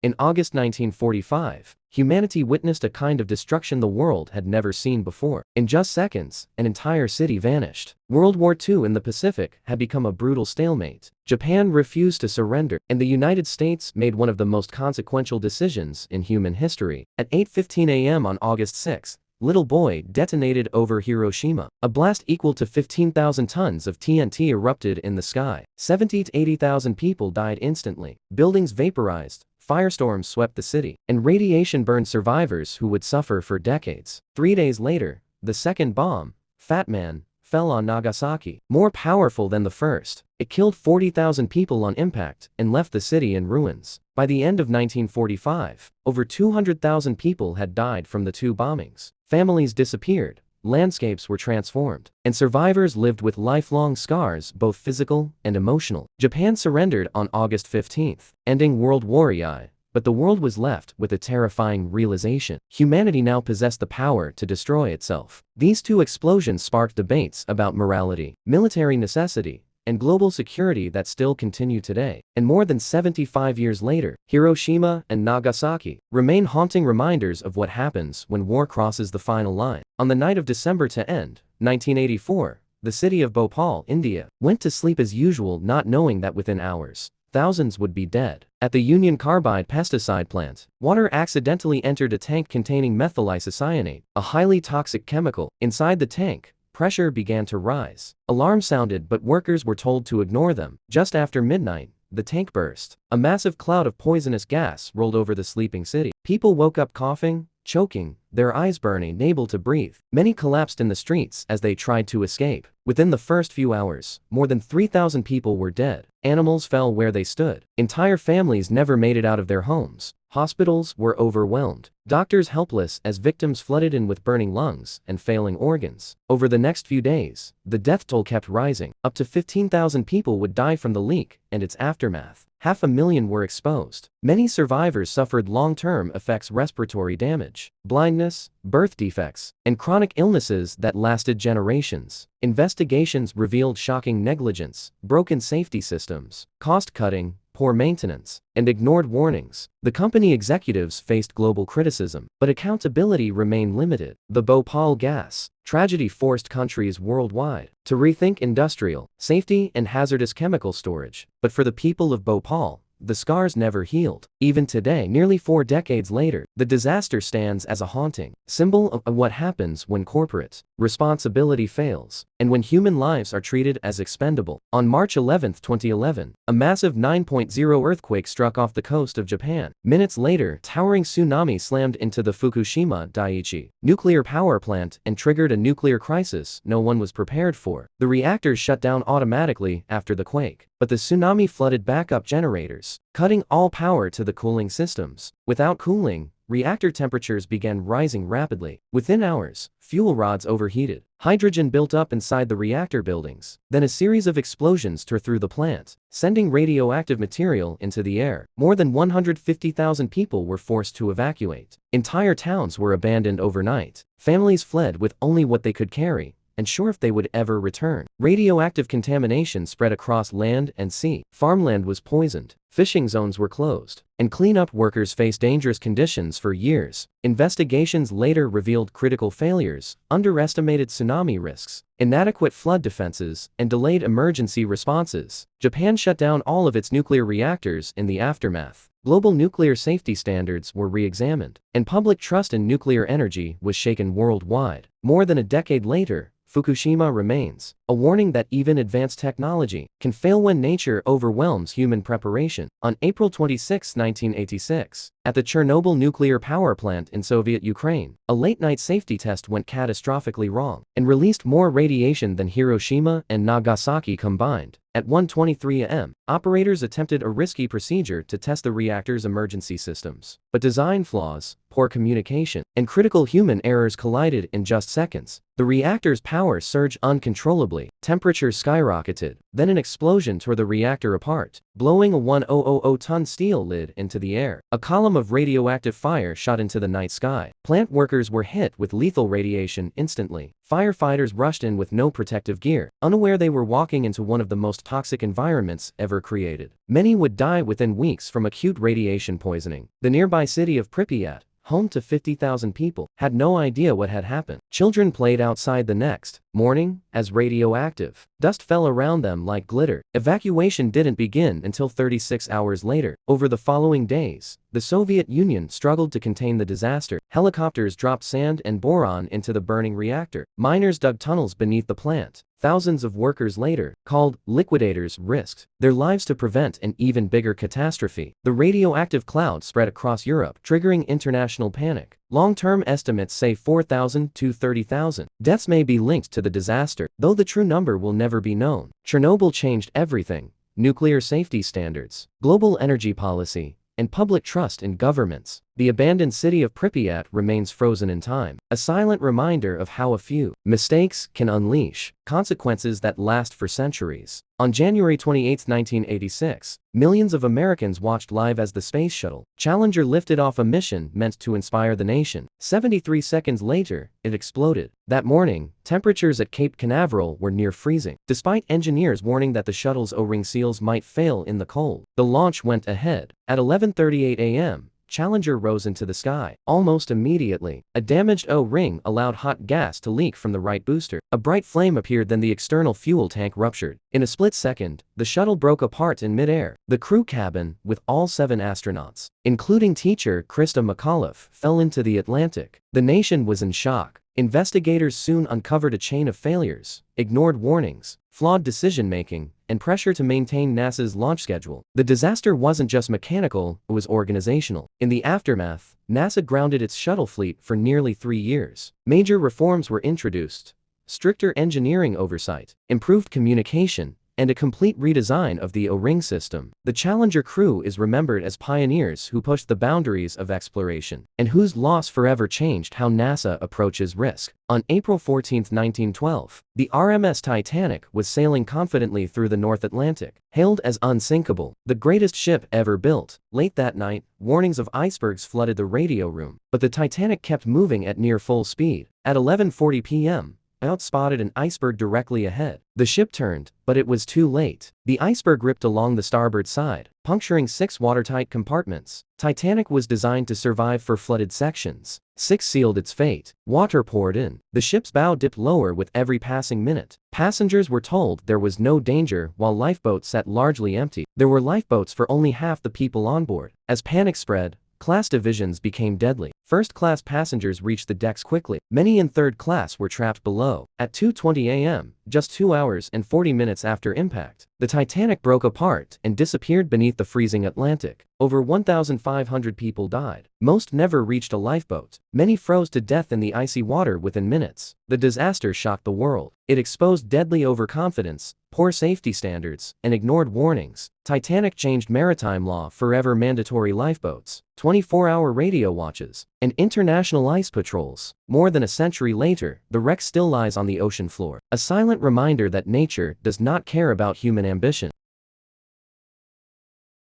In August 1945, humanity witnessed a kind of destruction the world had never seen before. In just seconds, an entire city vanished. World War II in the Pacific had become a brutal stalemate. Japan refused to surrender, and the United States made one of the most consequential decisions in human history. At 8:15 a.m. on August 6, little boy detonated over Hiroshima. A blast equal to 15,000 tons of TNT erupted in the sky. 70 to 80,000 people died instantly. Buildings vaporized. Firestorms swept the city, and radiation burned survivors who would suffer for decades. 3 days later, the second bomb, Fat Man, fell on Nagasaki. More powerful than the first, it killed 40,000 people on impact and left the city in ruins. By the end of 1945, over 200,000 people had died from the two bombings. Families disappeared, landscapes were transformed, and survivors lived with lifelong scars, both physical and emotional. Japan surrendered on August 15, ending World War I, but the world was left with a terrifying realization. Humanity now possessed the power to destroy itself. These two explosions sparked debates about morality, military necessity, and global security that still continue today. And more than 75 years later, Hiroshima and Nagasaki remain haunting reminders of what happens when war crosses the final line. On the night of December to end, 1984, the city of Bhopal, India, went to sleep as usual, not knowing that within hours, thousands would be dead. At the Union Carbide pesticide plant, water accidentally entered a tank containing methyl isocyanate, a highly toxic chemical. Inside the tank, pressure began to rise. Alarms sounded, but workers were told to ignore them. Just after midnight, the tank burst. A massive cloud of poisonous gas rolled over the sleeping city. People woke up coughing, choking, their eyes burning, unable to breathe. Many collapsed in the streets as they tried to escape. Within the first few hours, more than 3,000 people were dead. Animals fell where they stood. Entire families never made it out of their homes. Hospitals were overwhelmed. Doctors helpless as victims flooded in with burning lungs and failing organs. Over the next few days, the death toll kept rising. Up to 15,000 people would die from the leak and its aftermath. 500,000 were exposed. Many survivors suffered long-term effects: respiratory damage, blindness, birth defects, and chronic illnesses that lasted generations. Investigations revealed shocking negligence, broken safety systems, cost-cutting, poor maintenance, and ignored warnings. The company executives faced global criticism, but accountability remained limited. The Bhopal Gas Tragedy forced countries worldwide to rethink industrial safety and hazardous chemical storage. But for the people of Bhopal, the scars never healed. Even today, nearly 4 decades later, the disaster stands as a haunting symbol of what happens when corporate responsibility fails, and when human lives are treated as expendable. On March 11, 2011, a massive 9.0 earthquake struck off the coast of Japan. Minutes later, a towering tsunami slammed into the Fukushima Daiichi nuclear power plant and triggered a nuclear crisis no one was prepared for. The reactors shut down automatically after the quake, but the tsunami flooded backup generators, cutting all power to the cooling systems. Without cooling, reactor temperatures began rising rapidly. Within hours, fuel rods overheated. Hydrogen built up inside the reactor buildings. Then a series of explosions tore through the plant, sending radioactive material into the air. More than 150,000 people were forced to evacuate. Entire towns were abandoned overnight. Families fled with only what they could carry, unsure if they would ever return. Radioactive contamination spread across land and sea. Farmland was poisoned. Fishing zones were closed, and cleanup workers faced dangerous conditions for years. Investigations later revealed critical failures, underestimated tsunami risks, inadequate flood defenses, and delayed emergency responses. Japan shut down all of its nuclear reactors in the aftermath. Global nuclear safety standards were re-examined, and public trust in nuclear energy was shaken worldwide. More than a decade later, Fukushima remains a warning that even advanced technology can fail when nature overwhelms human preparation. On April 26, 1986, at the Chernobyl nuclear power plant in Soviet Ukraine, a late-night safety test went catastrophically wrong and released more radiation than Hiroshima and Nagasaki combined. At 1:23 a.m., operators attempted a risky procedure to test the reactor's emergency systems, but design flaws, poor communication, and critical human errors collided in just seconds. The reactor's power surged uncontrollably, temperatures skyrocketed, Then an explosion tore the reactor apart, blowing a 1,000-ton steel lid into the air. A column of radioactive fire shot into the night sky. Plant workers were hit with lethal radiation instantly. Firefighters rushed in with no protective gear, unaware they were walking into one of the most toxic environments ever created. Many would die within weeks from acute radiation poisoning. The nearby city of Pripyat, home to 50,000 people, had no idea what had happened. Children played outside the next morning as radioactive dust fell around them like glitter. Evacuation didn't begin until 36 hours later. Over the following days, the Soviet Union struggled to contain the disaster. Helicopters dropped sand and boron into the burning reactor. Miners dug tunnels beneath the plant. Thousands of workers later, called liquidators, risked their lives to prevent an even bigger catastrophe. The radioactive cloud spread across Europe, triggering international panic. Long-term estimates say 4,000 to 30,000 deaths may be linked to the disaster, though the true number will never be known. Chernobyl changed everything: nuclear safety standards, global energy policy, and public trust in governments. The abandoned city of Pripyat remains frozen in time, a silent reminder of how a few mistakes can unleash consequences that last for centuries. On January 28, 1986, millions of Americans watched live as the Space Shuttle Challenger lifted off a mission meant to inspire the nation. 73 seconds later, it exploded. That morning, temperatures at Cape Canaveral were near freezing. Despite engineers warning that the shuttle's O-ring seals might fail in the cold, the launch went ahead. At 11:38 a.m., Challenger rose into the sky. Almost immediately, a damaged O-ring allowed hot gas to leak from the right booster. A bright flame appeared, then the external fuel tank ruptured. In a split second, the shuttle broke apart in midair. The crew cabin, with all 7 astronauts, including teacher Krista McAuliffe, fell into the Atlantic. The nation was in shock. Investigators soon uncovered a chain of failures, ignored warnings, flawed decision-making, and pressure to maintain NASA's launch schedule. The disaster wasn't just mechanical, it was organizational. In the aftermath, NASA grounded its shuttle fleet for nearly 3 years. Major reforms were introduced: stricter engineering oversight, improved communication, and a complete redesign of the O-ring system. The Challenger crew is remembered as pioneers who pushed the boundaries of exploration, and whose loss forever changed how NASA approaches risk. On April 14, 1912, the RMS Titanic was sailing confidently through the North Atlantic, hailed as unsinkable, the greatest ship ever built. Late that night, warnings of icebergs flooded the radio room, but the Titanic kept moving at near full speed. At 11:40 p.m., outspotted an iceberg directly ahead. The ship turned, but it was too late. The iceberg ripped along the starboard side, puncturing 6 watertight compartments. Titanic was designed to survive for flooded sections. 6 sealed its fate. Water poured in. The ship's bow dipped lower with every passing minute. Passengers were told there was no danger, while lifeboats sat largely empty. There were lifeboats for only half the people on board. As panic spread, class divisions became deadly. First-class passengers reached the decks quickly. Many in third class were trapped below. At 2:20 a.m., just 2 hours and 40 minutes after impact, the Titanic broke apart and disappeared beneath the freezing Atlantic. Over 1,500 people died. Most never reached a lifeboat. Many froze to death in the icy water within minutes. The disaster shocked the world. It exposed deadly overconfidence, poor safety standards, and ignored warnings. Titanic changed maritime law: forever mandatory lifeboats, 24-hour radio watches, and international ice patrols. More than a century later, the wreck still lies on the ocean floor, a silent reminder that nature does not care about human ambition.